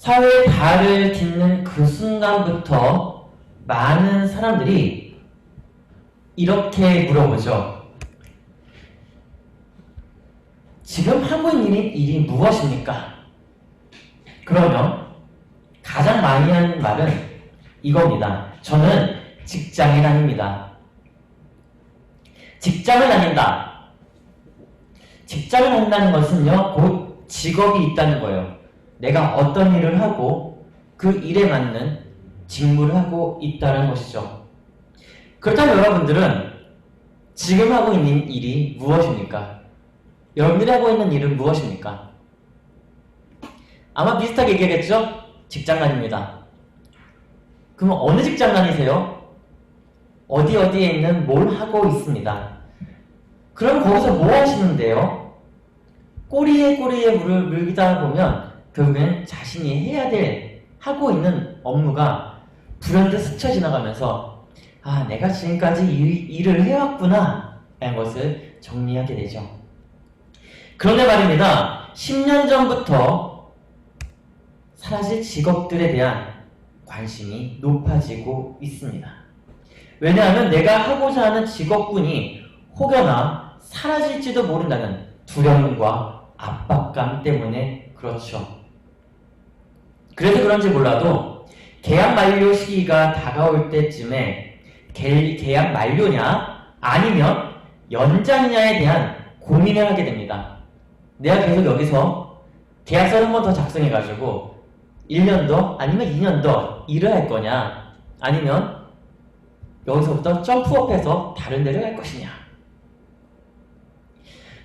사회의 발을 딛는 그 순간부터 많은 사람들이 이렇게 물어보죠. 지금 하고 있는 일이 무엇입니까? 그러면 가장 많이 하는 말은 이겁니다. 저는 직장에 다닙니다. 직장을 다닌다. 직장을 다닌다는 것은요, 곧 직업이 있다는 거예요. 내가 어떤 일을 하고 그 일에 맞는 직무를 하고 있다는 것이죠. 그렇다면 여러분들은 지금 하고 있는 일이 무엇입니까? 여러분들이 하고 있는 일은 무엇입니까? 아마 비슷하게 얘기하겠죠? 직장 다닙니다. 그럼 어느 직장 다니세요? 어디에 있는 뭘 하고 있습니다. 그럼 거기서 뭐 하시는데요? 꼬리에 물을 물다 보면 결국엔 자신이 해야 될, 하고 있는 업무가 불현듯 스쳐 지나가면서 아, 내가 지금까지 일을 해왔구나 라는 것을 정리하게 되죠. 그런데 말입니다. 10년 전부터 사라질 직업들에 대한 관심이 높아지고 있습니다. 왜냐하면 내가 하고자 하는 직업군이 혹여나 사라질지도 모른다는 두려움과 압박감 때문에 그렇죠. 그래서 그런지 몰라도 계약 만료 시기가 다가올 때쯤에 계약 만료냐 아니면 연장이냐에 대한 고민을 하게 됩니다. 내가 계속 여기서 계약서를 한 번 더 작성해가지고 1년 더 아니면 2년 더 일을 할 거냐 아니면 여기서부터 점프업해서 다른 데를 갈 것이냐.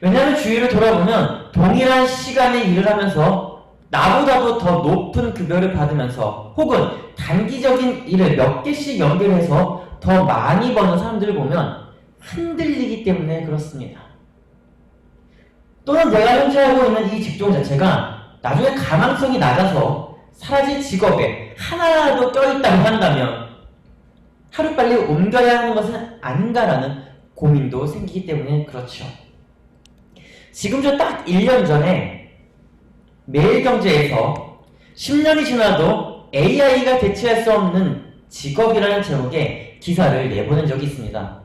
왜냐하면 주위를 돌아보면 동일한 시간에 일을 하면서 나보다도 더 높은 급여를 받으면서 혹은 단기적인 일을 몇 개씩 연결해서 더 많이 버는 사람들을 보면 흔들리기 때문에 그렇습니다. 또는 내가 현재 하고 있는 이 직종 자체가 나중에 가망성이 낮아서 사라질 직업에 하나라도 껴있다고 한다면 하루빨리 옮겨야 하는 것은 아닌가라는 고민도 생기기 때문에 그렇죠. 지금 저 딱 1년 전에 매일경제에서 10년이 지나도 AI가 대체할 수 없는 직업이라는 제목의 기사를 내보낸 적이 있습니다.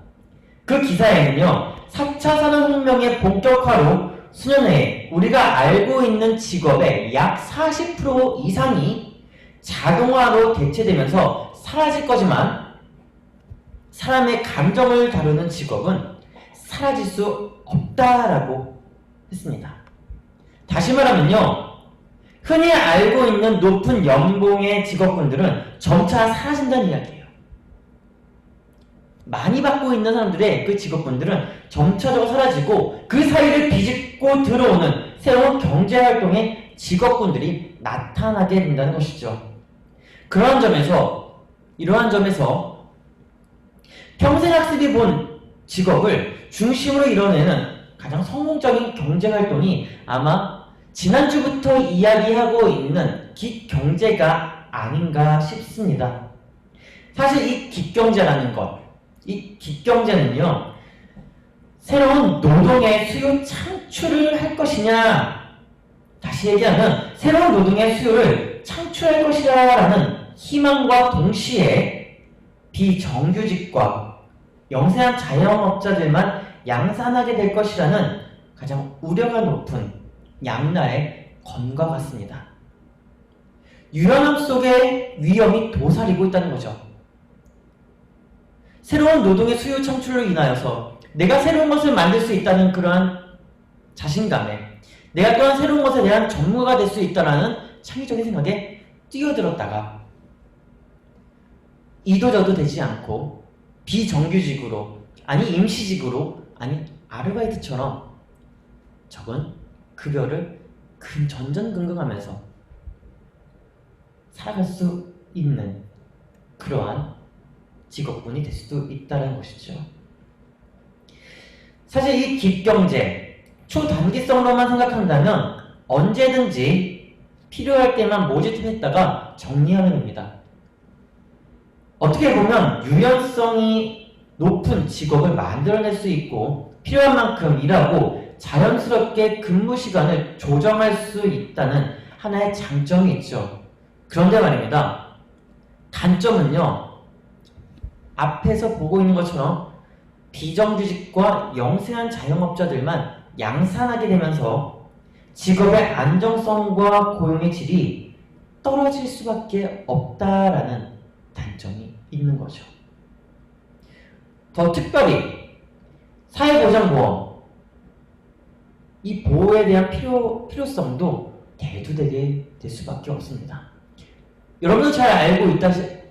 그 기사에는요, 4차 산업혁명의 본격화로 수년 내에 우리가 알고 있는 직업의 약 40% 이상이 자동화로 대체되면서 사라질 거지만 사람의 감정을 다루는 직업은 사라질 수 없다라고 했습니다. 다시 말하면요, 흔히 알고 있는 높은 연봉의 직업군들은 점차 사라진다는 이야기예요. 많이 받고 있는 사람들의 그 직업군들은 점차적으로 사라지고 그 사이를 비집고 들어오는 새로운 경제활동의 직업군들이 나타나게 된다는 것이죠. 이러한 점에서 평생 학습이 본 직업을 중심으로 이뤄내는 가장 성공적인 경제활동이 아마 지난주부터 이야기하고 있는 깃경제가 아닌가 싶습니다. 사실 이 깃경제라는 것, 이 깃경제는요, 새로운 노동의 수요 창출을 할 것이냐, 다시 얘기하면 새로운 노동의 수요를 창출할 것이라는 희망과 동시에 비정규직과 영세한 자영업자들만 양산하게 될 것이라는 가장 우려가 높은 양날의 검과 같습니다. 유연함 속에 위험이 도사리고 있다는 거죠. 새로운 노동의 수요 창출로 인하여서 내가 새로운 것을 만들 수 있다는 그러한 자신감에 내가 또한 새로운 것에 대한 전문가가 될 수 있다는 창의적인 생각에 뛰어들었다가 이도저도 되지 않고 비정규직으로 아니 임시직으로 아니 아르바이트처럼 적은 급여를 전전긍긍하면서 살아갈 수 있는 그러한 직업군이 될 수도 있다는 것이죠. 사실 이 깃경제, 초단기성으로만 생각한다면 언제든지 필요할 때만 모집했다가 정리하면 됩니다. 어떻게 보면 유연성이 높은 직업을 만들어낼 수 있고 필요한 만큼 일하고 자연스럽게 근무 시간을 조정할 수 있다는 하나의 장점이 있죠. 그런데 말입니다. 단점은요. 앞에서 보고 있는 것처럼 비정규직과 영세한 자영업자들만 양산하게 되면서 직업의 안정성과 고용의 질이 떨어질 수밖에 없다라는 단점이 있는 거죠. 더 특별히 사회보장보험, 이 보호에 대한 필요성도 대두되게 될 수밖에 없습니다. 여러분도 잘 알고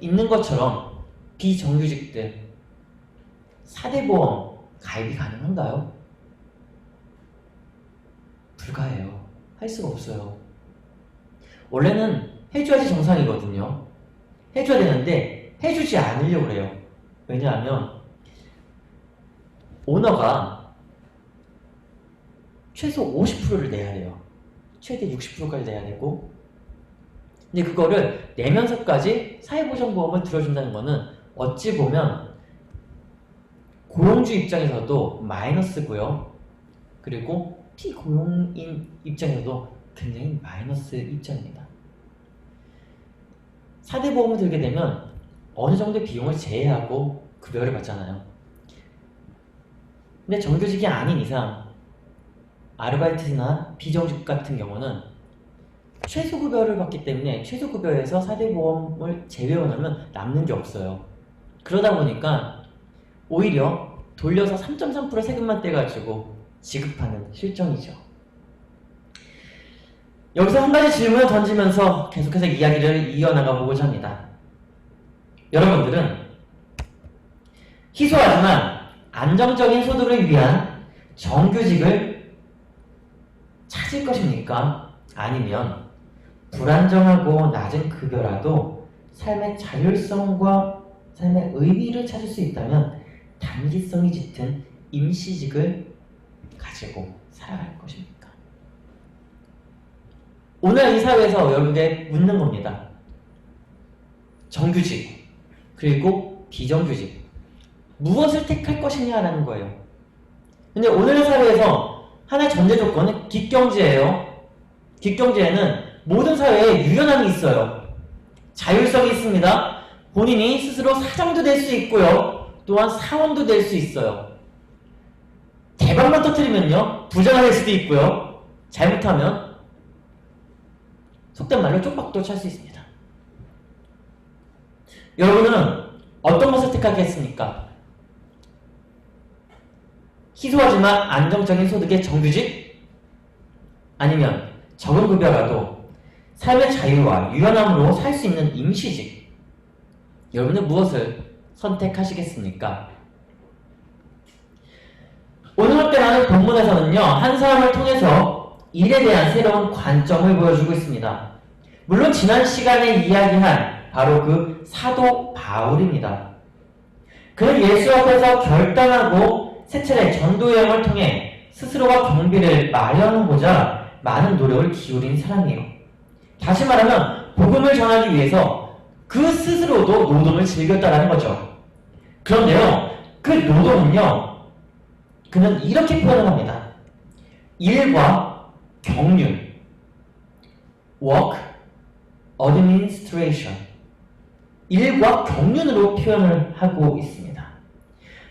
있는 것처럼 비정규직들 4대 보험 가입이 가능한가요? 불가해요. 할 수가 없어요. 원래는 해줘야지 정상이거든요. 해줘야 되는데 해주지 않으려고 그래요. 왜냐하면 오너가 최소 50%를 내야 돼요. 최대 60%까지 내야 되고, 근데 그거를 내면서까지 사회보장보험을 들어준다는 거는 어찌 보면 고용주 입장에서도 마이너스고요. 그리고 피고용인 입장에서도 굉장히 마이너스 입장입니다. 4대 보험을 들게 되면 어느 정도의 비용을 제외하고 급여를 받잖아요. 근데 정규직이 아닌 이상 아르바이트나 비정규직 같은 경우는 최소급여를 받기 때문에 최소급여에서 4대 보험을 제외하면 남는 게 없어요. 그러다 보니까 오히려 돌려서 3.3% 세금만 떼가지고 지급하는 실정이죠. 여기서 한 가지 질문을 던지면서 계속해서 이야기를 이어나가 보고자 합니다. 여러분들은 희소하지만 안정적인 소득을 위한 정규직을 찾을 것입니까? 아니면 불안정하고 낮은 급여라도 삶의 자율성과 삶의 의미를 찾을 수 있다면 단기성이 짙은 임시직을 가지고 살아갈 것입니까? 오늘 이 사회에서 여러분에게 묻는 겁니다. 정규직 그리고 비정규직 무엇을 택할 것이냐라는 거예요. 근데 오늘의 사회에서 하나의 전제 조건은 기경제예요. 기경제에는 모든 사회에 유연함이 있어요. 자율성이 있습니다. 본인이 스스로 사장도 될 수 있고요. 또한 사원도 될 수 있어요. 대박만 터뜨리면요 부자가 될 수도 있고요. 잘못하면 속된 말로 쪽박도 찰 수 있습니다. 여러분은 어떤 것을 택하겠습니까? 희소하지만 안정적인 소득의 정규직? 아니면 적은 급여라도 삶의 자유와 유연함으로 살 수 있는 임시직? 여러분은 무엇을 선택하시겠습니까? 오늘 함께하는 본문에서는요, 한 사람을 통해서 일에 대한 새로운 관점을 보여주고 있습니다. 물론 지난 시간에 이야기한 바로 그 사도 바울입니다. 그는 예수 앞에서 결단하고 세 차례 전도여행을 통해 스스로가 경비를 마련하고자 많은 노력을 기울인 사람이에요. 다시 말하면 복음을 전하기 위해서 그 스스로도 노동을 즐겼다는 거죠. 그런데요, 그 노동은요, 그는 이렇게 표현을 합니다. 일과 경륜, work, administration, 일과 경륜으로 표현을 하고 있습니다.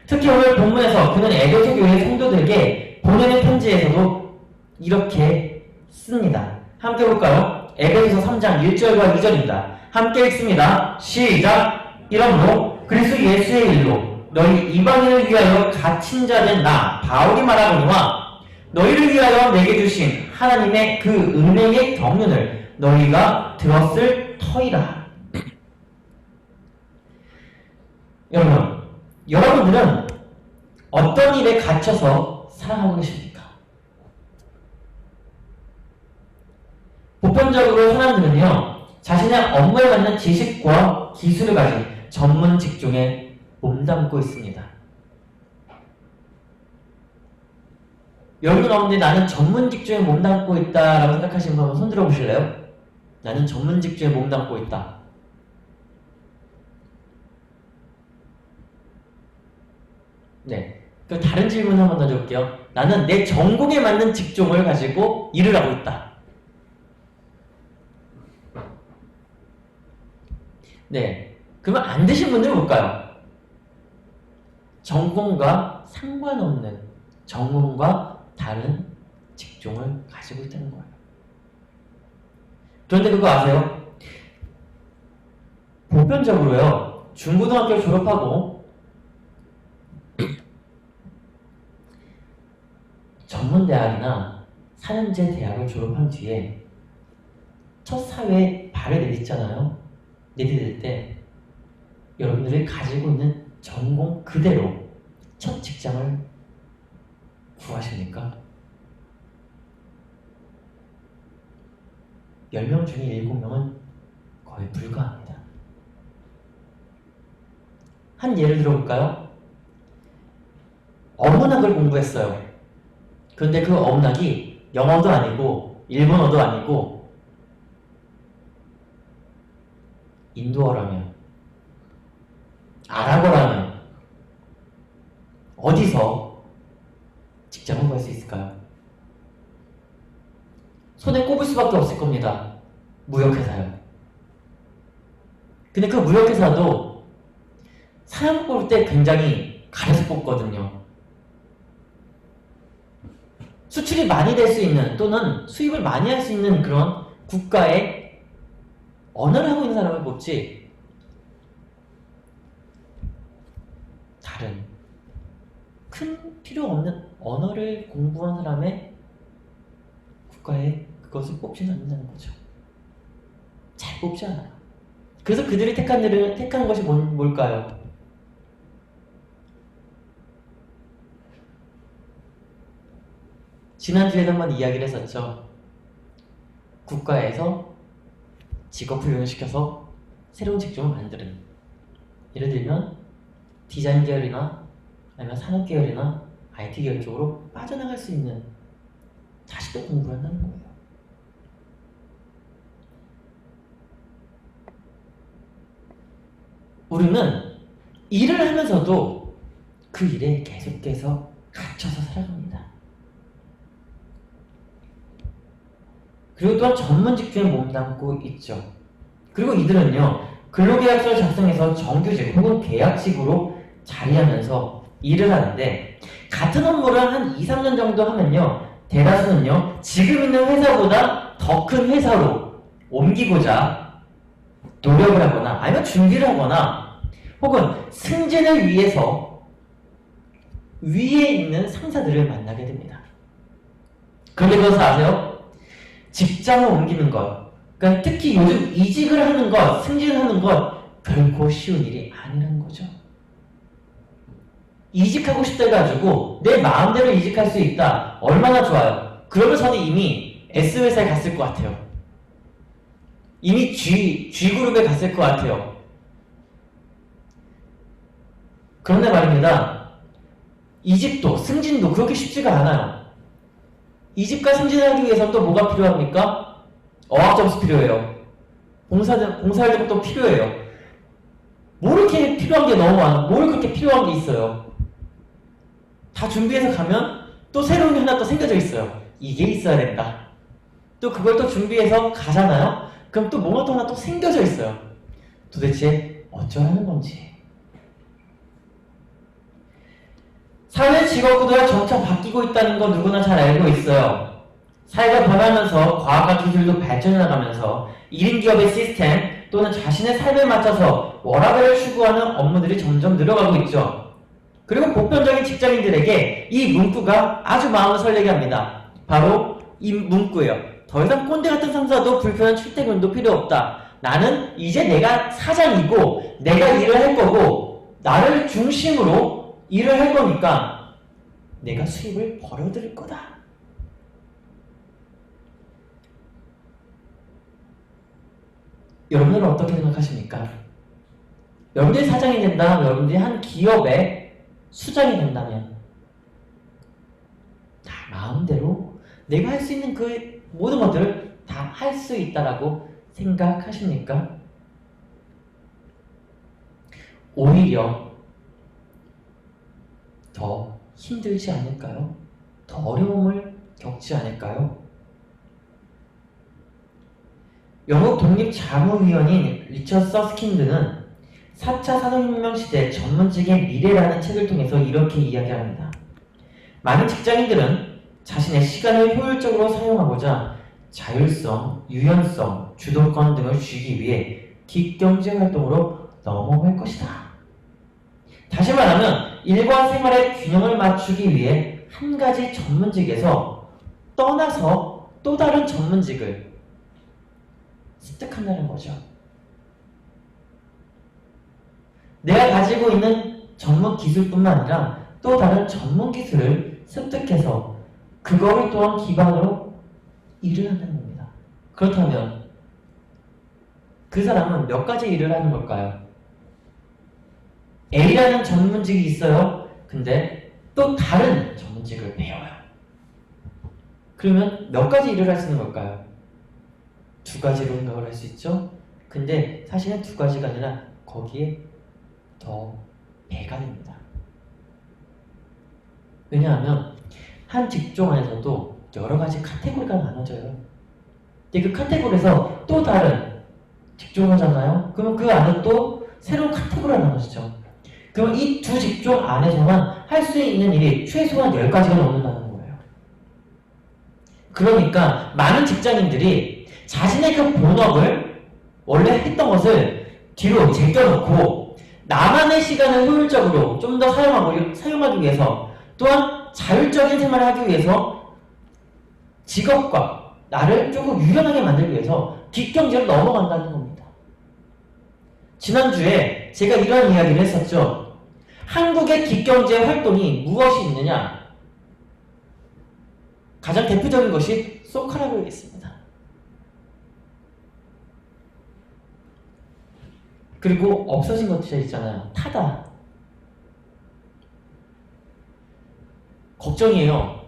특히 오늘 본문에서 그는 에베소 교회 성도들에게 보내는 편지에서도 이렇게 씁니다. 함께 볼까요? 에베소서 3장 1절과 2절입니다. 함께 읽습니다. 시작! 이러므로 그리스도 예수의 일로 너희 이방인을 위하여 갇힌 자된 나 바울이 말하거니와 너희를 위하여 내게 주신 하나님의 그 은혜의 경륜을 너희가 들었을 터이라. 여러분들은 어떤 일에 갇혀서 살아가고 계십니까? 보편적으로 사람들은요, 자신의 업무에 맞는 지식과 기술을 가진 전문 직종에 몸담고 있습니다. 여러분 가운데 나는 전문 직종에 몸담고 있다라고 생각하시는 분 한번 손 들어보실래요? 나는 전문 직종에 몸담고 있다. 네. 그럼 다른 질문 한번 던져볼게요. 나는 내 전공에 맞는 직종을 가지고 일을 하고 있다. 네. 그러면 안 되신 분들은 뭘까요? 전공과 상관없는, 전공과 다른 직종을 가지고 있다는 거예요. 그런데 그거 아세요? 보편적으로요, 중고등학교를 졸업하고 전문대학이나 4년제 대학을 졸업한 뒤에 첫 사회에 발을 내딛잖아요. 내딛을 때 여러분들이 가지고 있는 전공 그대로 첫 직장을 구하십니까? 10명 중에 7명은 거의 불가합니다. 한 예를 들어볼까요? 어문학을 공부했어요. 그런데 그 어문학이 영어도 아니고 일본어도 아니고 인도어라면, 아랍어라면 어디서 직장을 구할 수 있을까요? 손에 꼽을 수밖에 없을 겁니다. 무역회사요. 근데 그 무역회사도 사람 뽑을 때 굉장히 가려서 뽑거든요. 수출이 많이 될 수 있는 또는 수입을 많이 할 수 있는 그런 국가의 언어를 하고 있는 사람을 뽑지 다른 큰 필요 없는 언어를 공부한 사람의 국가에 그것을 뽑지는 않는다는 거죠. 잘 뽑지 않아요. 그래서 그들이 택한 것이 뭘까요? 지난주에도 한번 이야기를 했었죠. 국가에서 직업훈련을 시켜서 새로운 직종을 만드는, 예를 들면 디자인 계열이나 아니면 산업 계열이나 IT 계열 쪽으로 빠져나갈 수 있는, 다시 또 공부를 한다는 거예요. 우리는 일을 하면서도 그 일에 계속해서 갇혀서 살아갑니다. 그리고 또한 전문 직종에 몸담고 있죠. 그리고 이들은요, 근로계약서를 작성해서 정규직 혹은 계약직으로 자리하면서 일을 하는데, 같은 업무를 한 2, 3년 정도 하면요, 대다수는요, 지금 있는 회사보다 더 큰 회사로 옮기고자 노력을 하거나 아니면 준비를 하거나 혹은 승진을 위해서 위에 있는 상사들을 만나게 됩니다. 그런데 그것을 아세요? 직장을 옮기는 것, 그러니까 특히 요즘 이직을 하는 것, 승진을 하는 것 결코 쉬운 일이 아니라는 거죠. 이직하고 싶다 해가지고 내 마음대로 이직할 수 있다. 얼마나 좋아요. 그러면 저는 이미 S회사에 갔을 것 같아요. 이미 G그룹에 갔을 것 같아요. 그런데 말입니다. 이직도 승진도 그렇게 쉽지가 않아요. 이직과 승진을 하기 위해서는 또 뭐가 필요합니까? 어학점수 필요해요. 봉사활동도 필요해요. 뭐 이렇게 필요한 게 너무 많아. 뭘 그렇게 필요한 게 있어요. 다 준비해서 가면 또 새로운 게 하나 또 생겨져 있어요. 이게 있어야 된다. 또 그걸 또 준비해서 가잖아요. 그럼 또 뭔가 또 하나 또 생겨져 있어요. 도대체 어쩌라는 건지. 사회 직업구도가 점차 바뀌고 있다는 건 누구나 잘 알고 있어요. 사회가 변하면서 과학과 기술도 발전해 나가면서 1인 기업의 시스템 또는 자신의 삶에 맞춰서 워라밸을 추구하는 업무들이 점점 늘어가고 있죠. 그리고 보편적인 직장인들에게 이 문구가 아주 마음을 설레게 합니다. 바로 이 문구예요. 더 이상 꼰대 같은 상사도 불편한 출퇴근도 필요 없다. 나는 이제 내가 사장이고 내가 일을 할 거고 나를 중심으로 일을 할 거니까 내가 수입을 벌어들일 거다. 여러분은 어떻게 생각하십니까? 여러분들이 사장이 된다, 여러분들이 한 기업의 수장이 된다면 다 마음대로 내가 할 수 있는 그 모든 것들을 다 할 수 있다라고 생각하십니까? 오히려 더 힘들지 않을까요? 더 어려움을 겪지 않을까요? 영국 독립자문위원인 리처드 서스킨드는 4차 산업혁명 시대 전문직의 미래라는 책을 통해서 이렇게 이야기합니다. 많은 직장인들은 자신의 시간을 효율적으로 사용하고자 자율성, 유연성, 주도권 등을 쥐기 위해 기경제 활동으로 넘어갈 것이다. 다시 말하면 일과 생활의 균형을 맞추기 위해 한 가지 전문직에서 떠나서 또 다른 전문직을 습득한다는 거죠. 내가 가지고 있는 전문 기술뿐만 아니라 또 다른 전문 기술을 습득해서 그거를 또한 기반으로 일을 한다는 겁니다. 그렇다면 그 사람은 몇 가지 일을 하는 걸까요? A라는 전문직이 있어요. 근데 또 다른 전문직을 배워요. 그러면 몇 가지 일을 할 수 있는 걸까요? 두 가지로 생각을 할 수 있죠? 근데 사실은 두 가지가 아니라 거기에 더 배가 됩니다. 왜냐하면 한 직종 안에서도 여러 가지 카테고리가 나눠져요. 근데 그 카테고리에서 또 다른 직종을 하잖아요? 그러면 그 안에 또 새로운 카테고리가 나눠지죠. 그럼 이 두 직종 안에서만 할 수 있는 일이 최소한 10가지가 넘는다는 거예요. 그러니까 많은 직장인들이 자신의 그 본업을 원래 했던 것을 뒤로 제껴놓고 나만의 시간을 효율적으로 좀 더 사용하기 위해서 또한 자율적인 생활을 하기 위해서 직업과 나를 조금 유연하게 만들기 위해서 기경제로 넘어간다는 겁니다. 지난주에 제가 이런 이야기를 했었죠. 한국의 기경제 활동이 무엇이 있느냐? 가장 대표적인 것이 소카라고이겠습니다. 그리고 없어진 것들 있잖아요. 타다. 걱정이에요.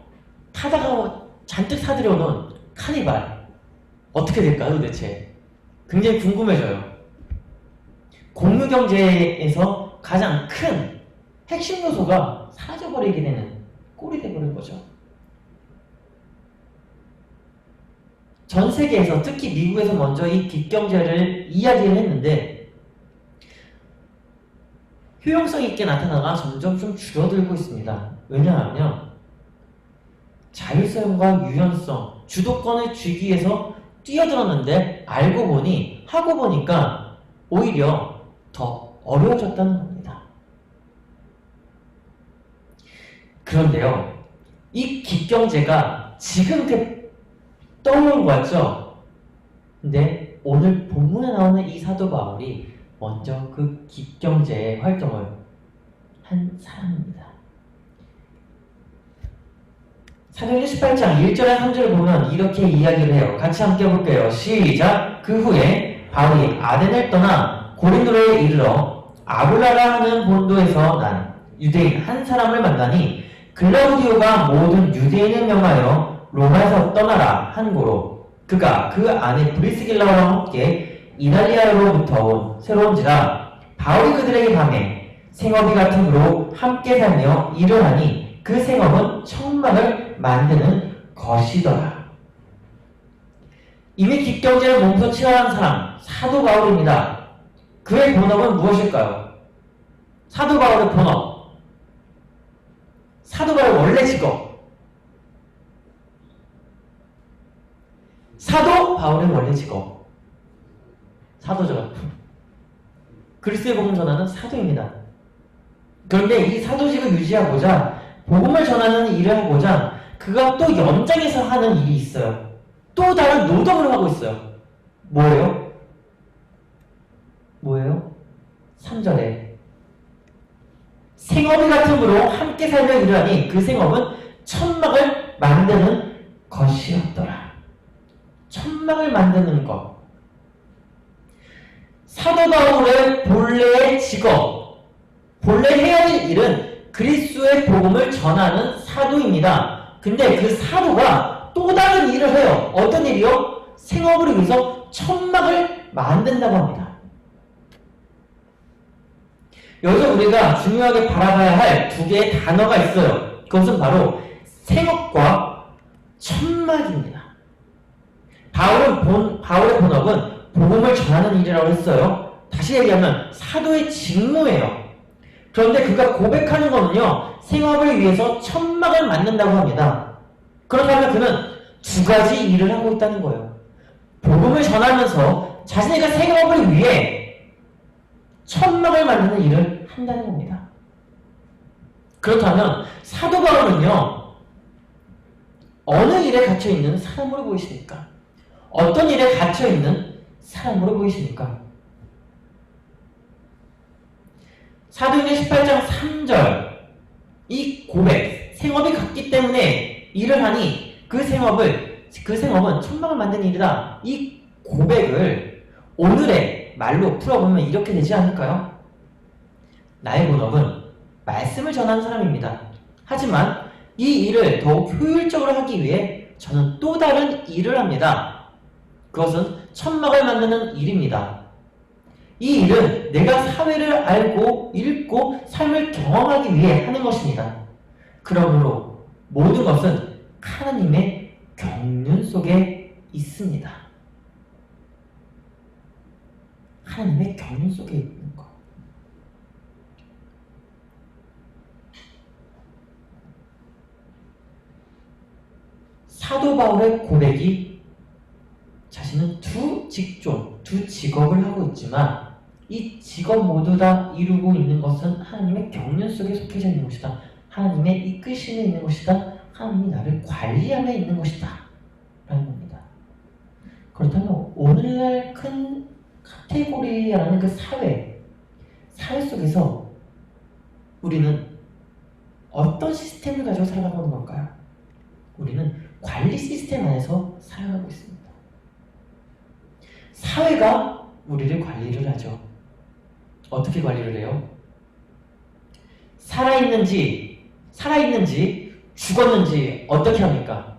타다가 잔뜩 사들여놓은 카니발. 어떻게 될까요, 도대체? 굉장히 궁금해져요. 공유경제에서 가장 큰 핵심 요소가 사라져버리게 되는 꼴이 되버린 거죠. 전 세계에서, 특히 미국에서 먼저 이 빅경제를 이야기를 했는데 효용성 있게 나타나다가 점점 좀 줄어들고 있습니다. 왜냐하면 자율성과 유연성, 주도권을 쥐기 위해서 뛰어들었는데 알고 보니, 하고 보니까 오히려 더 어려워졌다는 겁니다. 그런데요, 이 기경제가 지금 떠오른 것 같죠? 근데 오늘 본문에 나오는 이 사도 바울이 먼저 그 기경제의 활동을 한 사람입니다. 사도행전 18장 1절에 3절을 보면 이렇게 이야기를 해요. 같이 함께 볼게요. 시작! 그 후에 바울이 아덴을 떠나 고린도에 이르러 아굴라라 하는 본도에서 난 유대인 한 사람을 만나니 글라우디오가 모든 유대인을 명하여 로마에서 떠나라 한 고로 그가 그 안에 브리스길라와 함께 이달리아로부터 온 새로운지라 바울이 그들에게 감해 생업이 같음으로 함께 살며 일을 하니 그 생업은 천막을 만드는 것이더라. 이미 기경제를 몸소 체화한 사람 사도 바울입니다. 그의 본업은 무엇일까요? 사도 바울의 본업, 사도 바울의 원래 직업, 사도 바울의 원래 직업 사도죠. 그리스도의 복음 전하는 사도입니다. 그런데 이 사도직을 유지하고자 복음을 전하는 일을 하고자 그가 또 연장해서 하는 일이 있어요. 또 다른 노동을 하고 있어요. 뭐예요? 뭐예요? 3절에 생업이 같음으로 함께 살며 일하니 그 생업은 천막을 만드는 것이었더라. 천막을 만드는 것. 사도 바울의 본래의 직업, 본래 해야 될 일은 그리스도의 복음을 전하는 사도입니다. 근데 그 사도가 또 다른 일을 해요. 어떤 일이요? 생업을 위해서 천막을 만든다고 합니다. 여기서 우리가 중요하게 바라봐야 할 두 개의 단어가 있어요. 그것은 바로 생업과 천막입니다. 바울의 본업은 복음을 전하는 일이라고 했어요. 다시 얘기하면 사도의 직무예요. 그런데 그가 고백하는 거는요, 생업을 위해서 천막을 만든다고 합니다. 그렇다면 그는 두 가지 일을 하고 있다는 거예요. 복음을 전하면서 자신의 생업을 위해 천막을 만드는 일을 한다는 겁니다. 그렇다면 사도 바울은요, 어느 일에 갇혀있는 사람으로 보이십니까? 어떤 일에 갇혀있는 사람으로 보이십니까? 사도행전 18장 3절, 이 고백, 생업이 같기 때문에 일을 하니 그 생업은 천막을 만드는 일이다. 이 고백을 오늘의 말로 풀어보면 이렇게 되지 않을까요? 나의 본업은 말씀을 전하는 사람입니다. 하지만 이 일을 더욱 효율적으로 하기 위해 저는 또 다른 일을 합니다. 그것은 천막을 만드는 일입니다. 이 일은 내가 사회를 알고 읽고 삶을 경험하기 위해 하는 것입니다. 그러므로 모든 것은 하나님의 경륜 속에 있습니다. 하나님의 경륜 속에 있는 것. 사도 바울의 고백이 자신은 두 직종, 두 직업을 하고 있지만 이 직업 모두 다 이루고 있는 것은 하나님의 경륜 속에 속해져 있는 것이다. 하나님의 이끄심에 있는 것이다. 하나님이 나를 관리함에 있는 것이다. 라는 겁니다. 그렇다면 오늘날 큰 카테고리라는 그 사회 속에서 우리는 어떤 시스템을 가지고 살아가고 있는 걸까요? 우리는 관리 시스템 안에서 살아가고 있습니다. 사회가 우리를 관리를 하죠. 어떻게 관리를 해요? 살아있는지 죽었는지 어떻게 합니까?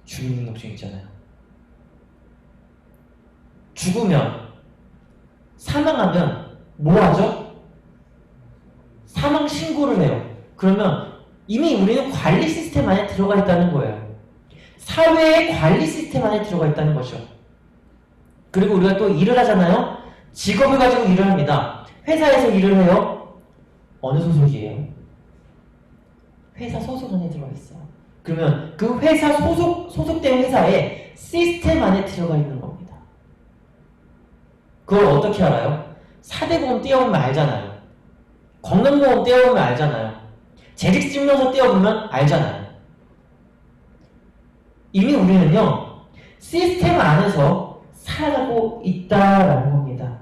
주민등록증 있잖아요. 죽으면, 사망하면 뭐 하죠? 사망 신고를 해요. 그러면 이미 우리는 관리 시스템 안에 들어가 있다는 거예요. 사회의 관리 시스템 안에 들어가 있다는 거죠. 그리고 우리가 또 일을 하잖아요. 직업을 가지고 일을 합니다. 회사에서 일을 해요. 어느 소속이에요? 회사 소속 안에 들어가 있어요. 그러면 그 회사 소속된 회사의 시스템 안에 들어가 있는 겁니다. 그걸 어떻게 알아요? 4대 보험 떼어보면 알잖아요. 건강보험 떼어보면 알잖아요. 재직증명서 떼어보면 알잖아요. 이미 우리는요, 시스템 안에서 살아가고 있다라는 겁니다.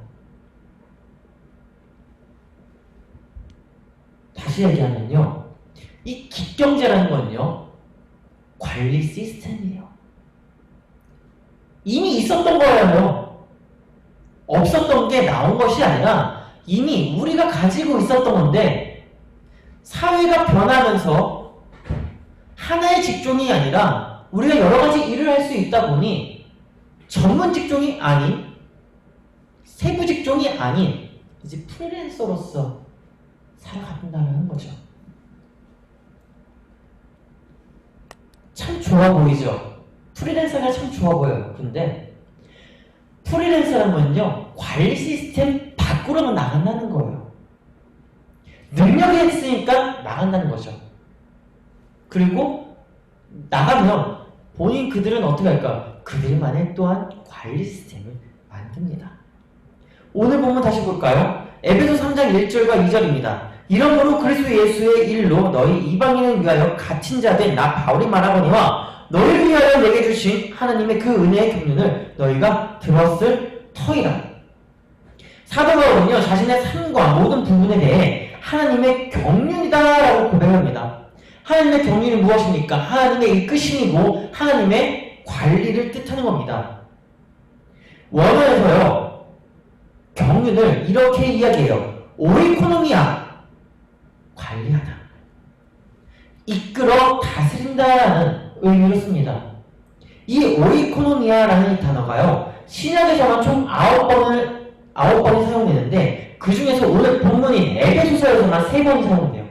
다시 얘기하면요, 이 기경제라는 건요, 관리 시스템이에요. 이미 있었던 거예요. 없었던 게 나온 것이 아니라 이미 우리가 가지고 있었던 건데, 사회가 변하면서 하나의 직종이 아니라 우리가 여러 가지 일을 할 수 있다 보니 전문 직종이 아닌, 세부 직종이 아닌 이제 프리랜서로서 살아간다는 거죠. 참 좋아 보이죠? 프리랜서가 참 좋아 보여요. 근데 프리랜서라는 건요, 관리 시스템 밖으로만 나간다는 거예요. 능력이 있으니까 나간다는 거죠. 그리고 나가면 그들은 어떻게 할까? 그들만의 또한 관리 시스템을 만듭니다. 오늘 본문 다시 볼까요? 에베소 3장 1절과 2절입니다. 이러므로 그리스도 예수의 일로 너희 이방인을 위하여 갇힌 자 된 나 바울이 말하거니와 너희를 위하여 내게 주신 하나님의 그 은혜의 경륜을 너희가 들었을 터이라. 사도 바울은요, 자신의 삶과 모든 부분에 대해 하나님의 경륜이다라고 고백합니다. 하나님의 경륜이 무엇입니까? 하나님의 이끄심이고 하나님의 관리를 뜻하는 겁니다. 원어에서요, 경륜을 이렇게 이야기해요. 오이코노미아, 관리하다. 이끌어 다스린다라는 의미로 씁니다. 이 오이코노미아라는 이 단어가요, 신약에서만 총 9번이 사용되는데 그 중에서 오늘 본문인 에베소서에서만 3번이 사용돼요.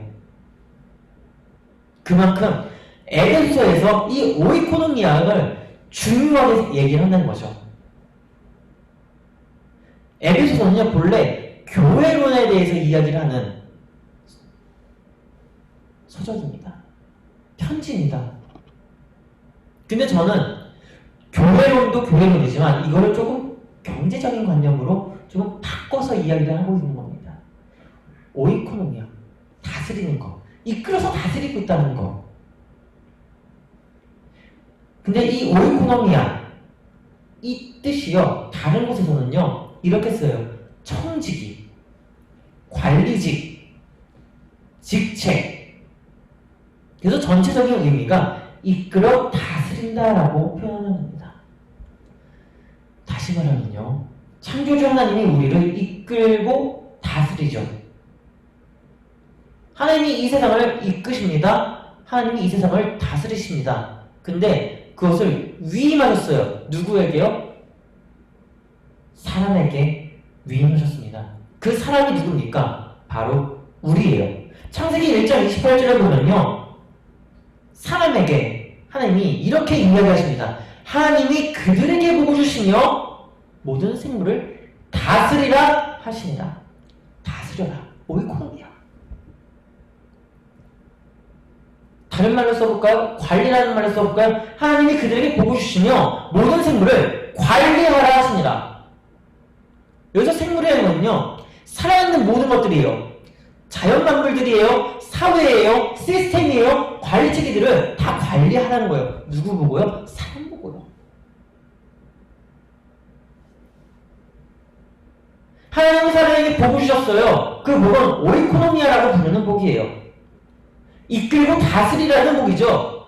그만큼 에베소서에서 이 오이코노미아를 중요하게 얘기를 한다는 거죠. 에베소서는요, 본래 교회론에 대해서 이야기를 하는 서적입니다. 편지입니다. 근데 저는 교회론도 교회론이지만 이거를 조금 경제적인 관념으로 조금 바꿔서 이야기를 하고 있는 겁니다. 오이코노미아, 다스리는 거, 이끌어서 다스리고 있다는 거. 근데 이 오이코노미아, 이 뜻이요, 다른 곳에서는요 이렇게 써요. 청지기, 관리직, 직책. 그래서 전체적인 의미가 이끌어 다스린다라고 표현을 합니다. 다시 말하면요, 창조주 하나님이 우리를 이끌고 다스리죠. 하나님이 이 세상을 이끄십니다. 하나님이 이 세상을 다스리십니다. 근데 그것을 위임하셨어요. 누구에게요? 사람에게 위임하셨습니다. 그 사람이 누굽니까? 바로 우리예요. 창세기 1장 28절에 보면요, 사람에게 하나님이 이렇게 이야기하십니다. 하나님이 그들에게 복을 주시며 모든 생물을 다스리라 하시니라. 다스려라. 오이코노미아. 다른 말로 써볼까요? 관리라는 말로 써볼까요? 하나님이 그들에게 복을 주시며 모든 생물을 관리하라 하시니라. 여기서 생물이라는 건요, 살아있는 모든 것들이에요. 자연 만물들이에요. 사회예요. 시스템이에요. 관리체계들을 다 관리하라는 거예요. 누구 보고요? 사람 보고요. 하나님은 사람에게 복을 주셨어요. 그 복은 오이코노미아라고 부르는 복이에요. 이끌고 다스리라는 복이죠.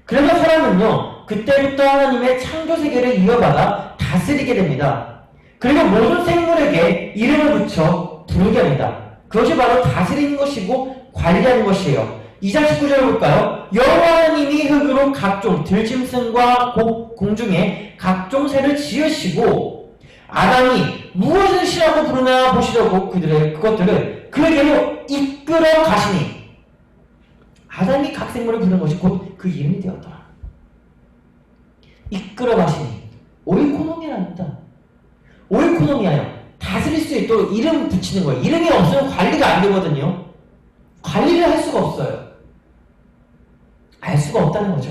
그러면 사람은요, 그때부터 하나님의 창조세계를 이어받아 다스리게 됩니다. 그리고 모든 생물에게 이름을 붙여 부르게 합니다. 그것이 바로 다스리는 것이고 관리하는 것이에요. 2장 19절을 볼까요? 여호와 하나님이 흙으로 각종 들짐승과 공중에 각종 새를 지으시고 아담이 무엇을 시라고 부르나 보시려고 그것들을 그에게로 이끌어 가시니, 아담이 각 생물을 부르는 것이 곧 그 이름이 되었더라. 이끌어 가시니 오이코노미아랍니다. 오이코노미아요. 다스릴 수 있도록 이름 붙이는 거예요. 이름이 없으면 관리가 안 되거든요. 관리를 할 수가 없어요. 알 수가 없다는 거죠.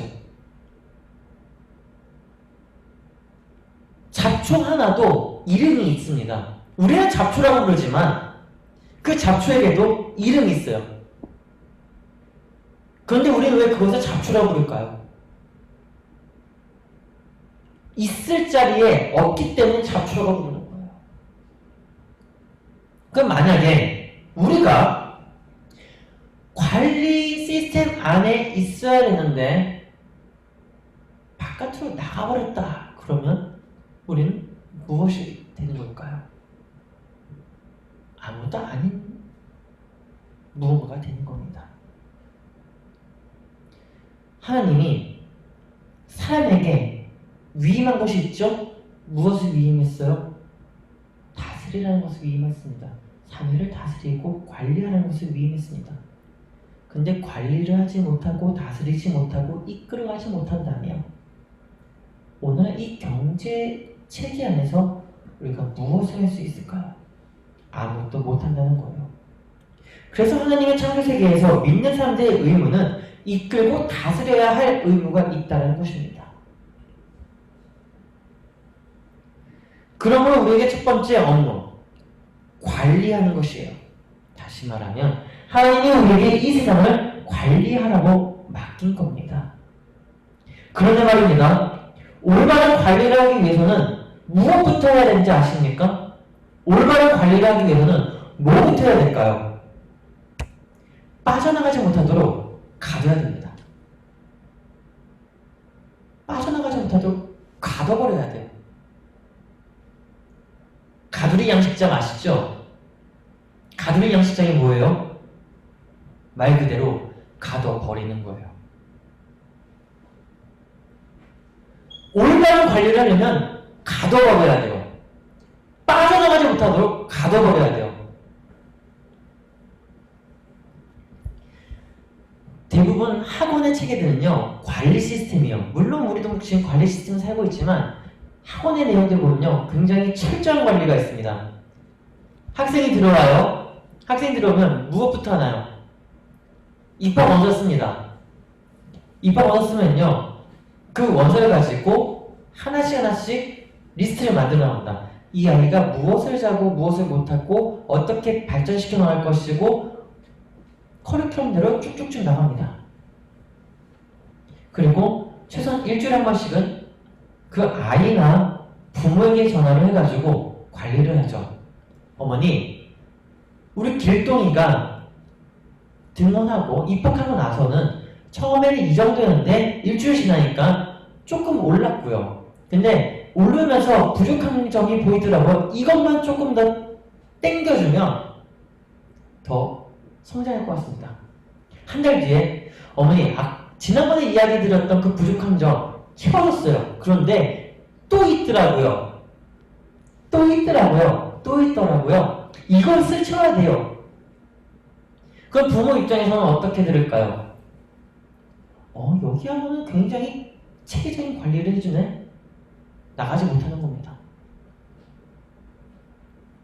잡초 하나도 이름이 있습니다. 우리는 잡초라고 부르지만 그 잡초에게도 이름이 있어요. 그런데 우리는 왜 그것을 잡초라고 부를까요? 있을 자리에 없기 때문에 잡초라고 부르는 거예요. 그럼 만약에 우리가 관리 시스템 안에 있어야 되는데 바깥으로 나가버렸다. 그러면 우리는 무엇이 되는 걸까요? 아무도 아닌 무언가가 되는 겁니다. 하나님이 사람에게 위임한 것이 있죠? 무엇을 위임했어요? 다스리라는 것을 위임했습니다. 사회를 다스리고 관리하라는 것을 위임했습니다. 근데 관리를 하지 못하고 다스리지 못하고 이끌어가지 못한다면 오늘 이 경제 체계 안에서 우리가 무엇을 할 수 있을까요? 아무것도 못한다는 거예요. 그래서 하나님의 창조세계에서 믿는 사람들의 의무는 이끌고 다스려야 할 의무가 있다는 것입니다. 그러므로 우리에게 첫 번째 업무, 관리하는 것이에요. 다시 말하면 하나님이 우리에게 이 세상을 관리하라고 맡긴 겁니다. 그런데 말입니다. 올바른 관리를 하기 위해서는 무엇부터 해야 되는지 아십니까? 올바른 관리를 하기 위해서는 뭐부터 해야 될까요? 빠져나가지 못하도록 가둬야 됩니다. 빠져나가지 못하도록 가둬버려야 돼요. 가두리 양식장 아시죠? 가두리 양식장이 뭐예요? 말 그대로 가둬버리는 거예요. 올바른 관리를 하려면 가둬버려야 돼요. 빠져나가지 못하도록 가둬버려야 돼요. 대부분 학원의 체계들은요, 관리 시스템이요. 물론 우리도 지금 관리 시스템을 살고 있지만 학원의 내용들 보면요. 굉장히 철저한 관리가 있습니다. 학생이 들어와요. 학생이 들어오면 무엇부터 하나요? 입학 원서 씁니다. 입학 원서 쓰면요. 그 원서를 가지고 하나씩 리스트를 만들어 나온다. 이 아이가 무엇을 잘하고 무엇을 못하고 어떻게 발전시켜 나갈 것이고 커리큘럼대로 쭉쭉쭉 나갑니다. 그리고 최소한 일주일에 한 번씩은 그 아이나 부모에게 전화를 해가지고 관리를 하죠. 어머니, 우리 길동이가 등원하고 입학하고 나서는 처음에는 이 정도였는데 일주일 지나니까 조금 올랐고요. 근데 오르면서 부족한 점이 보이더라고요. 이것만 조금 더 땡겨주면 더 성장할 것 같습니다. 한 달 뒤에 어머니, 지난번에 이야기 드렸던 그 부족한 점 채워졌어요. 그런데 또 있더라고요. 또 있더라고요. 이것을 채워야 돼요. 그럼 부모 입장에서는 어떻게 들을까요? 여기하고는 굉장히 체계적인 관리를 해주네. 나가지 못하는 겁니다.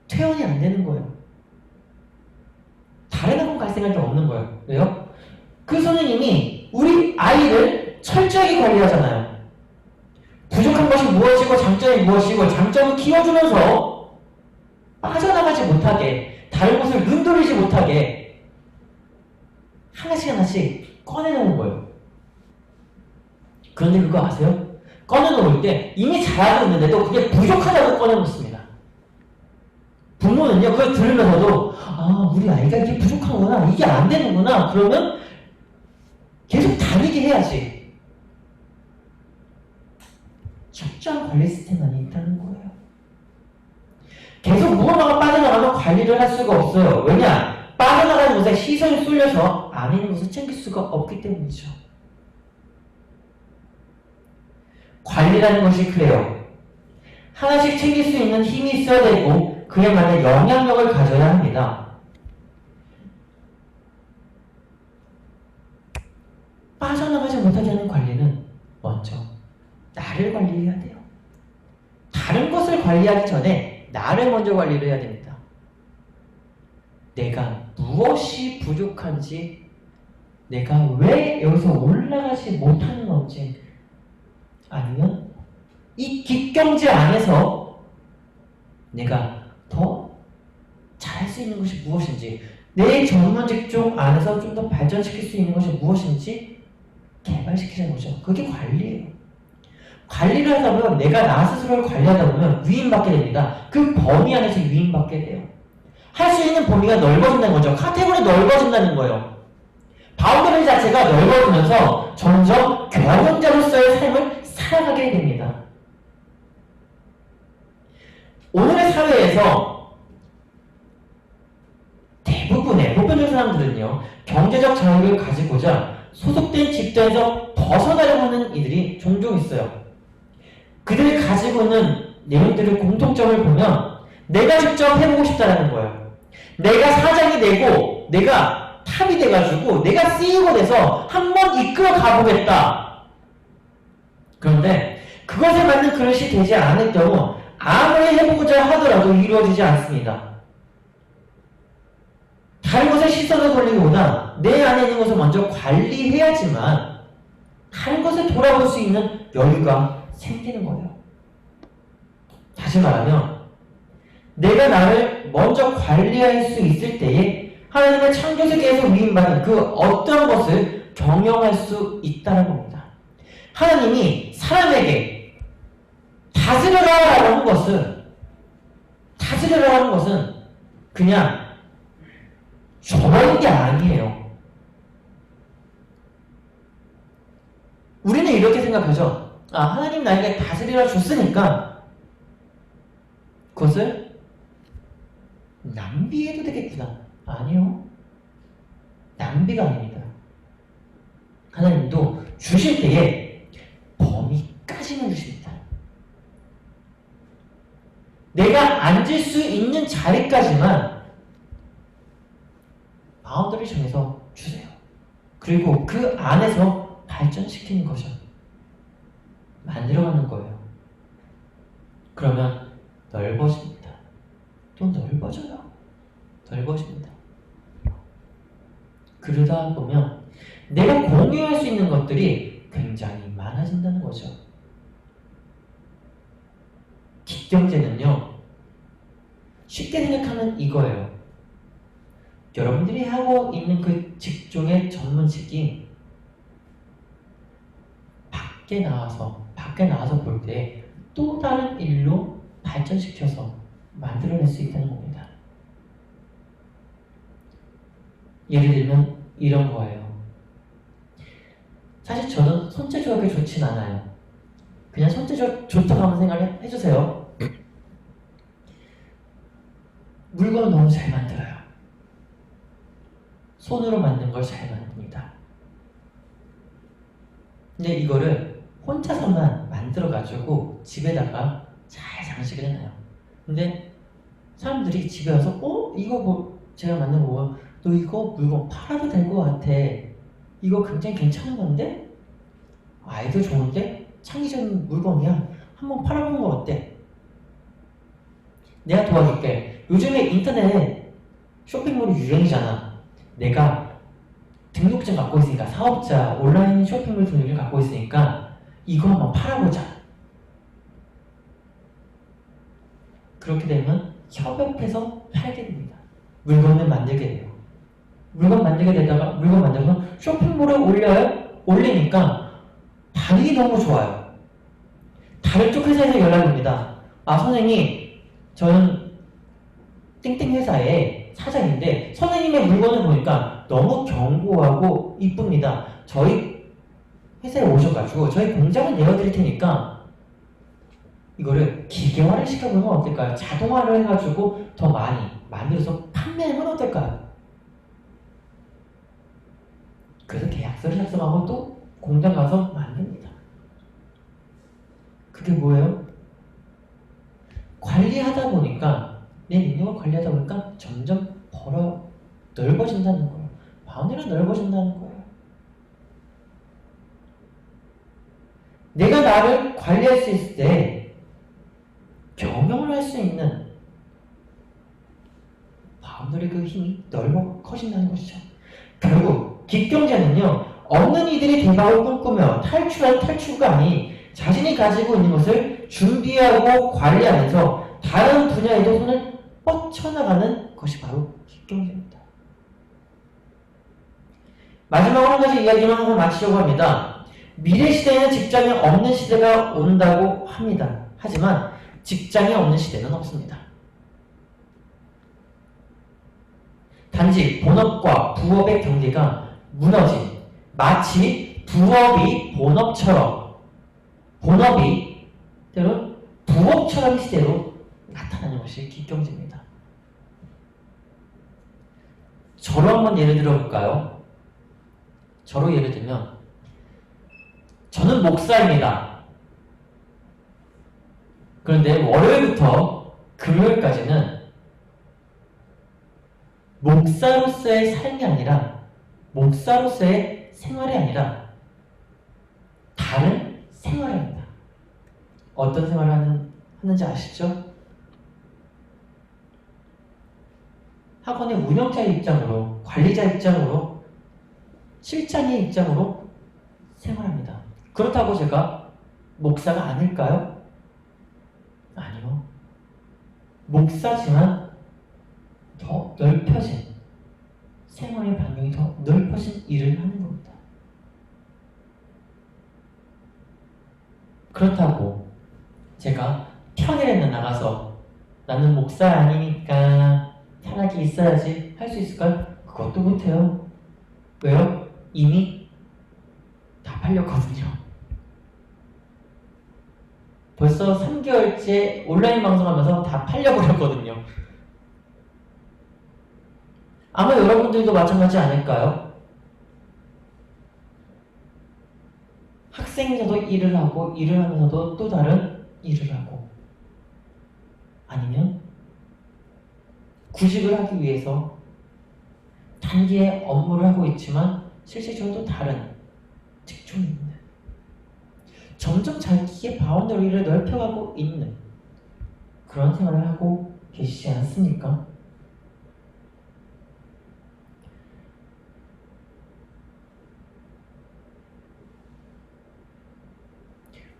퇴원이 안 되는 거예요. 다른 학원 갈 생각이 없는 거예요. 왜요? 그 선생님이 우리 아이를 철저하게 관리하잖아요. 부족한 것이 무엇이고 장점이 무엇이고 장점을 키워주면서 빠져나가지 못하게, 다른 곳을 눈 돌리지 못하게 하나씩 꺼내놓은 거예요. 그런데 그거 아세요? 꺼내놓을 때 이미 잘하고 있는데도 그게 부족하다고 꺼내놓습니다. 부모는요, 그걸 들으면서도 우리 아이가 이게 부족하구나, 이게 안 되는구나, 그러면 계속 다니게 해야지. 철저한 관리 시스템 안에 있다는 거예요. 계속 무언가가 빠져나가면 관리를 할 수가 없어요. 왜냐? 빠져나가는 곳에 시선이 쏠려서 안에 있는 것을 챙길 수가 없기 때문이죠. 관리라는 것이 그래요. 하나씩 챙길 수 있는 힘이 있어야 되고 그에 맞는 영향력을 가져야 합니다. 빠져나가지 못하게 하는 관리는 먼저 나를 관리해야 돼요. 다른 것을 관리하기 전에 나를 먼저 관리를 해야 됩니다. 내가 무엇이 부족한지, 내가 왜 여기서 올라가지 못하는 건지, 아니면 이 깃경제 안에서 내가 더 잘할 수 있는 것이 무엇인지, 내 전문 직종 안에서 좀 더 발전시킬 수 있는 것이 무엇인지 개발시키는 거죠. 그게 관리예요. 관리를 하다 보면 내가 나 스스로를 관리하다 보면 위임받게 됩니다. 그 범위 안에서 위임받게 돼요. 할 수 있는 범위가 넓어진다는 거죠. 카테고리 넓어진다는 거예요. 바운더리 자체가 넓어지면서 점점 경영자로서의 삶을 살아가게 됩니다. 오늘의 사회에서 대부분의 보편적 사람들은요, 경제적 자유를 가지고자 소속된 집단에서 벗어나려고 하는 이들이 종종 있어요. 그들이 가지고 있는 내용들의 공통점을 보면 내가 직접 해보고 싶다는 거예요. 내가 사장이 되고 내가 탑이 돼가지고 내가 CEO가 돼서 한번 이끌어 가보겠다. 그런데 그것에 맞는 그릇이 되지 않을 경우 아무리 해보고자 하더라도 이루어지지 않습니다. 다른 것에 시선을 돌리기보다 내 안에 있는 것을 먼저 관리해야지만 다른 것을 돌아볼 수 있는 여유가 생기는 거예요. 다시 말하면 내가 나를 먼저 관리할 수 있을 때에 하나님의 창조세계에서 위임받은 그 어떤 것을 경영할 수 있다는 겁니다. 하나님이 사람에게 다스려라라는 것은 그냥 줘버린 게 아니에요. 우리는 이렇게 생각하죠. 하나님 나에게 다스리라 줬으니까 그것을 낭비해도 되겠구나. 아니요. 낭비가 아닙니다. 하나님도 주실 때에 범위까지는 주십니다. 내가 앉을 수 있는 자리까지만 바운더리 정해서 주세요. 그리고 그 안에서 발전시키는 거죠. 만들어가는 거예요. 그러면 넓어집니다. 또 넓어져요. 넓어집니다. 그러다 보면 내가 공유할 수 있는 것들이 굉장히 많아진다는 거죠. 뒷경제는요, 쉽게 생각하면 이거예요. 여러분들이 하고 있는 그 직종의 전문직이 밖에 나와서 볼 때 또 다른 일로 발전시켜서 만들어낼 수 있다는 겁니다. 예를 들면 이런 거예요. 사실 저는 손재주가 그렇게 좋진 않아요. 그냥 손재주 좋다고 한번 생각을 해주세요. 물건을 너무 잘 만들어요. 손으로 만든 걸 잘 만듭니다. 근데 이거를 혼자서만 만들어가지고 집에다가 잘 장식을 해놔요. 근데 사람들이 집에 와서 이거 뭐 제가 만든 거 너 이거 물건 팔아도 될 것 같아. 이거 굉장히 괜찮은 건데? 아이디어 좋은데? 창의적인 물건이야. 한번 팔아보는 거 어때? 내가 도와줄게. 요즘에 인터넷 쇼핑몰이 유행이잖아. 내가 등록증 갖고 있으니까, 사업자 온라인 쇼핑몰 등록증 갖고 있으니까 이거 한번 팔아보자. 그렇게 되면 협업해서 팔게 됩니다. 물건을 만들게 돼요. 물건 만들어서 쇼핑몰에 올려요. 올리니까 반응이 너무 좋아요. 다른 쪽 회사에서 연락이 옵니다. 선생님, 저는 땡땡 회사의 사장인데 선생님의 물건을 보니까 너무 견고하고 이쁩니다. 저희 회사에 오셔가지고 저희 공장을 내어드릴 테니까 이거를 기계화를 시켜보면 어떨까요? 자동화를 해가지고 더 많이 만들어서 판매하면 어떨까요? 그래서 계약서를 작성하고 또 공장 가서 만듭니다. 그게 뭐예요? 관리하다 보니까, 내 능력을 관리하다 보니까 점점 넓어진다는 거예요. 바운드리가 넓어진다는 거예요. 내가 나를 관리할 수 있을 때 경영을 할 수 있는 바운드리 그 힘이 커진다는 것이죠. 결국 뒷경제는요, 없는 이들이 대박을 꿈꾸며 탈출한 탈출가 아닌 자신이 가지고 있는 것을 준비하고 관리하면서 다른 분야에도 손을 뻗쳐나가는 것이 바로 뒷경제입니다. 마지막으로 한 가지 이야기만 하고 마치려고 합니다. 미래 시대에는 직장이 없는 시대가 온다고 합니다. 하지만 직장이 없는 시대는 없습니다. 단지 본업과 부업의 경계가 무너진, 마치 부업이 본업처럼, 본업이 때론 부업처럼 시대로 나타나는 것이 뒷경제입니다. 저로 한번 예를 들어볼까요? 저로 예를 들면, 저는 목사입니다. 그런데 월요일부터 금요일까지는 목사로서의 삶이 아니라, 목사로서의 생활이 아니라 다른 생활입니다. 어떤 생활을 하는지 아시죠? 학원의 운영자의 입장으로, 관리자 입장으로, 실장의 입장으로 생활합니다. 그렇다고 제가 목사가 아닐까요? 아니요. 목사지만 더 넓혀진, 생활의 반경이 더 넓어진 일을 하는 겁니다. 그렇다고 제가 평일에는 나가서 나는 목사 아니니까 편하게 있어야지 할 수 있을까요? 그것도 못해요. 왜요? 이미 다 팔렸거든요. 벌써 3개월째 온라인 방송하면서 다 팔려버렸거든요. 아마 여러분들도 마찬가지 아닐까요? 학생에서도 일을 하고, 일을 하면서도 또 다른 일을 하고, 아니면 구직을 하기 위해서 단기의 업무를 하고 있지만 실질적으로 다른 중 있는, 점점 자기의 바운더리를 넓혀가고 있는 그런 생활을 하고 계시지 않습니까?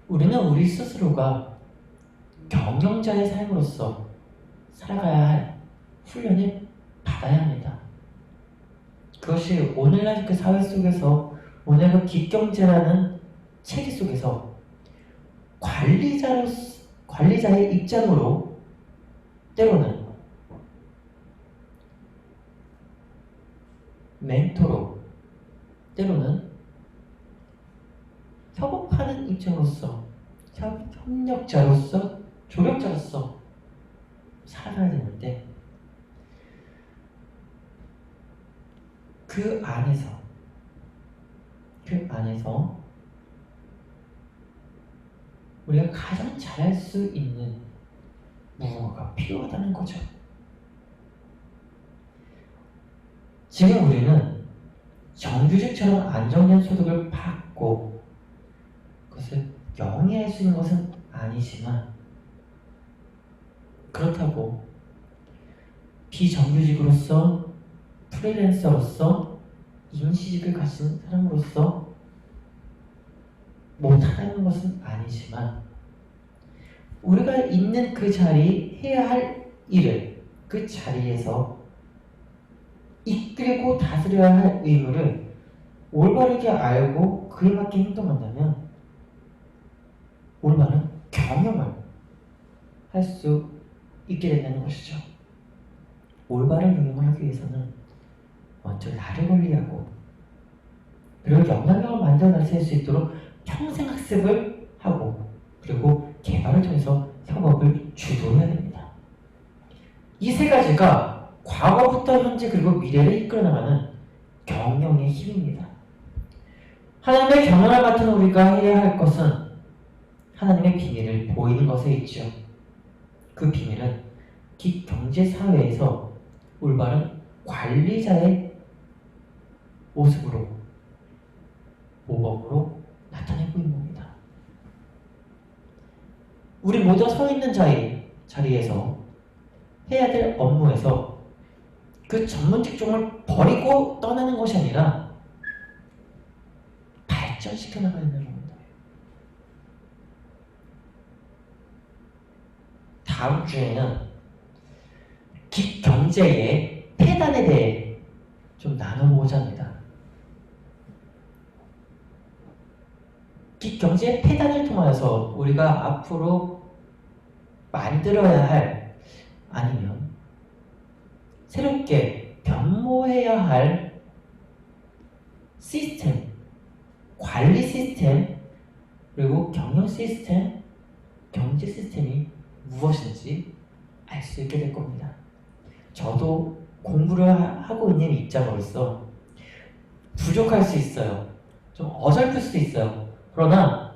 우리는 우리 스스로가 경영자의 삶으로서 살아가야 할 훈련을 받아야 합니다. 그것이 오늘날 그 사회 속에서, 오늘 그 기경제라는 체계 속에서 관리자의 입장으로 때로는 멘토로, 때로는 협업하는 입장으로서, 협력자로서, 조력자로서 살아가야 되는데, 그 안에서 우리가 가장 잘할 수 있는 무언가가 필요하다는 거죠. 지금 우리는 정규직처럼 안정된 소득을 받고 그것을 영위할 수 있는 것은 아니지만, 그렇다고 비정규직으로서, 프리랜서로서, 임시직을 가진 사람으로서 못하는 것은 아니지만, 우리가 있는 그 자리, 해야 할 일을 그 자리에서 이끌고 다스려야 할 의무를 올바르게 알고 그에 맞게 행동한다면 올바른 경영을 할 수 있게 된다는 것이죠. 올바른 경영을 하기 위해서는 먼저 나를 관리하고, 그리고 영향력을 만들어 나설 수 있도록 평생 학습을 하고, 그리고 개발을 통해서 협업을 주도해야 됩니다. 이 세 가지가 과거부터 현재 그리고 미래를 이끌어 나가는 경영의 힘입니다. 하나님의 경영을 맡은 우리가 해야 할 것은 하나님의 비밀을 보이는 것에 있죠. 그 비밀은 기경제사회에서 올바른 관리자의 모습으로, 모범으로 나타내고 있는 겁니다. 우리 모두 서 있는 자리에서 해야 될 업무에서 그 전문 직종을 버리고 떠나는 것이 아니라 발전시켜 나가야 되는 겁니다. 다음 주에는 기경제의 폐단에 대해 좀 나눠보고자 합니다. 기경제의 폐단을 통하여서 우리가 앞으로 만들어야 할, 아니면 새롭게 변모해야 할 시스템, 관리 시스템, 그리고 경영 시스템, 경제 시스템이 무엇인지 알 수 있게 될 겁니다. 저도 공부를 하고 있는 입장으로서 부족할 수 있어요. 좀 어설플 수도 있어요. 그러나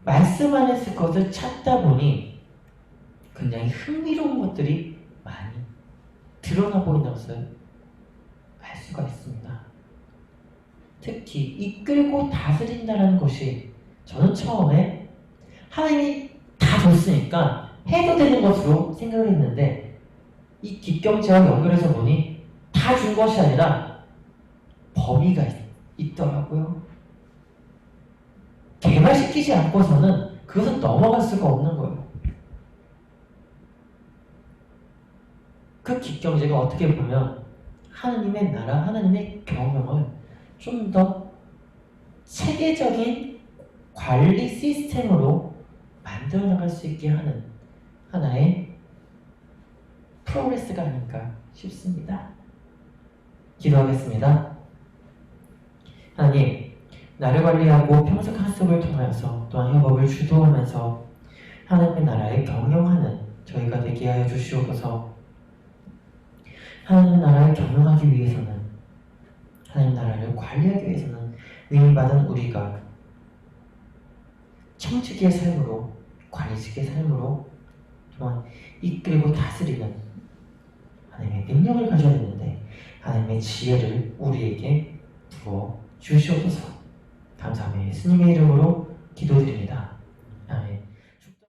말씀 안에서 것을 찾다 보니 굉장히 흥미로운 것들이 많이 드러나 보인다는 것을 알 수가 있습니다. 특히 이끌고 다스린다는 것이, 저는 처음에 하나님이 다 줬으니까 해도 되는 것으로 생각을 했는데, 이 기경제와 연결해서 보니 다 준 것이 아니라 범위가 있더라고요. 개발시키지 않고서는 그것은 넘어갈 수가 없는 거예요. 그 기경제가 어떻게 보면 하나님의 나라, 하나님의 경영을 좀 더 체계적인 관리 시스템으로 만들어 나갈 수 있게 하는 하나의 프로그레스가 아닐까 싶습니다. 기도하겠습니다. 하나님, 나를 관리하고 평생 학습을 통하여서 또한 협업을 주도하면서 하나님의 나라에 경영하는 저희가 되게 하여 주시옵소서. 하나님의 나라를 경영하기 위해서는, 하나님 나라를 관리하기 위해서는 위임받은 우리가 청지기의 삶으로, 관리직의 삶으로 또한 이끌고 다스리는 하나님의 능력을 가져야 되는데, 하나님의 지혜를 우리에게 부어 주시옵소서. 감사하며 예수님의 이름으로